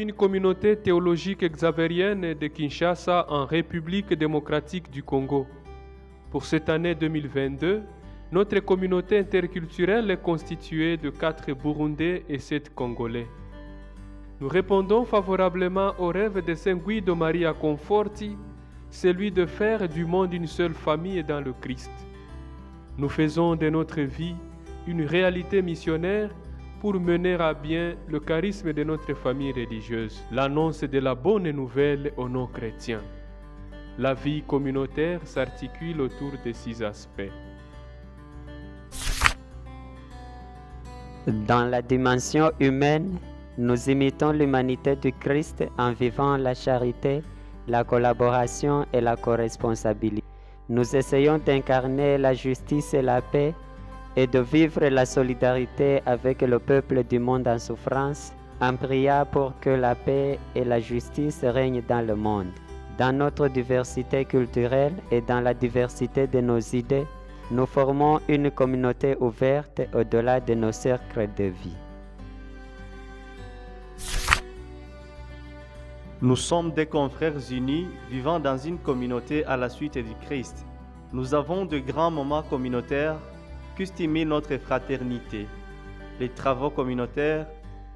une communauté théologique xavérienne de Kinshasa en République démocratique du Congo. Pour cette année 2022, notre communauté interculturelle est constituée de 4 Burundais et 7 Congolais. Nous répondons favorablement au rêve de Saint Guido Maria Conforti, celui de faire du monde une seule famille dans le Christ. Nous faisons de notre vie une réalité missionnaire pour mener à bien le charisme de notre famille religieuse, l'annonce de la bonne nouvelle aux non-chrétiens. La vie communautaire s'articule autour de 6 aspects. Dans la dimension humaine, nous imitons l'humanité du Christ en vivant la charité, la collaboration et la corresponsabilité. Nous essayons d'incarner la justice et la paix et de vivre la solidarité avec le peuple du monde en souffrance, en priant pour que la paix et la justice règnent dans le monde. Dans notre diversité culturelle et dans la diversité de nos idées, nous formons une communauté ouverte au-delà de nos cercles de vie. Nous sommes des confrères unis vivant dans une communauté à la suite du Christ. Nous avons de grands moments communautaires qu'estimait notre fraternité. Les travaux communautaires,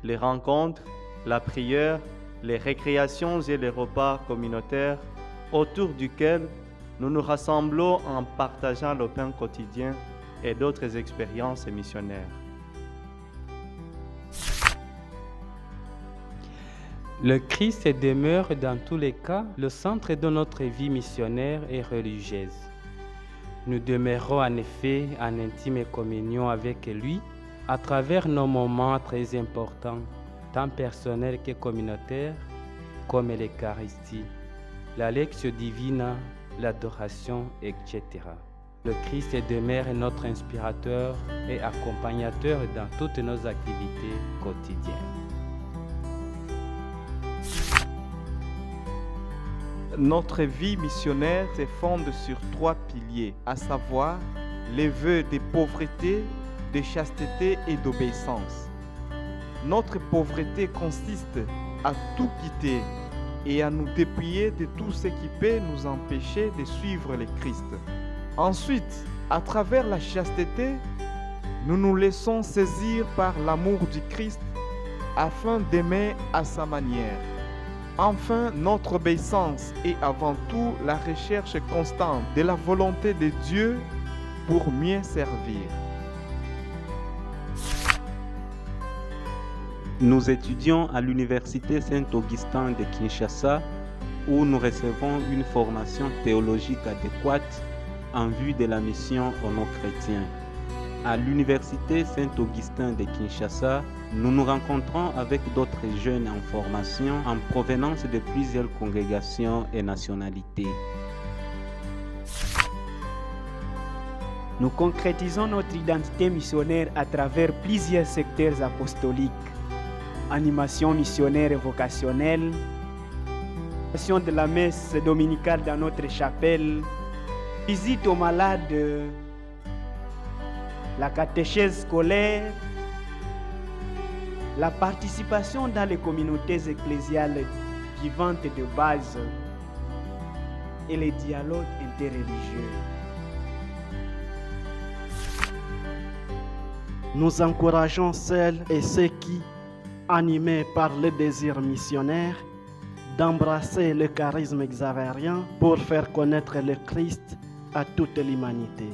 les rencontres, la prière, les récréations et les repas communautaires autour duquel nous nous rassemblons en partageant le pain quotidien et d'autres expériences missionnaires. Le Christ demeure dans tous les cas le centre de notre vie missionnaire et religieuse. Nous demeurons en effet en intime communion avec lui à travers nos moments très importants, tant personnels que communautaires, comme l'Eucharistie, la Lectio Divina, l'adoration, etc. Le Christ demeure notre inspirateur et accompagnateur dans toutes nos activités quotidiennes. Notre vie missionnaire se fonde sur 3 piliers, à savoir les vœux de pauvreté, de chasteté et d'obéissance. Notre pauvreté consiste à tout quitter et à nous dépouiller de tout ce qui peut nous empêcher de suivre le Christ. Ensuite, à travers la chasteté, nous nous laissons saisir par l'amour du Christ afin d'aimer à sa manière. Enfin, notre obéissance est avant tout la recherche constante de la volonté de Dieu pour mieux servir. Nous étudions à l'Université Saint-Augustin de Kinshasa où nous recevons une formation théologique adéquate en vue de la mission aux non-chrétiens. À l'Université Saint-Augustin de Kinshasa, nous nous rencontrons avec d'autres jeunes en formation en provenance de plusieurs congrégations et nationalités. Nous concrétisons notre identité missionnaire à travers plusieurs secteurs apostoliques. Animation missionnaire et vocationnelle, animation de la messe dominicale dans notre chapelle, visite aux malades, la catéchèse scolaire, la participation dans les communautés ecclésiales vivantes de base et les dialogues interreligieux. Nous encourageons celles et ceux qui, animés par le désir missionnaire, d'embrasser le charisme xavérien pour faire connaître le Christ à toute l'humanité.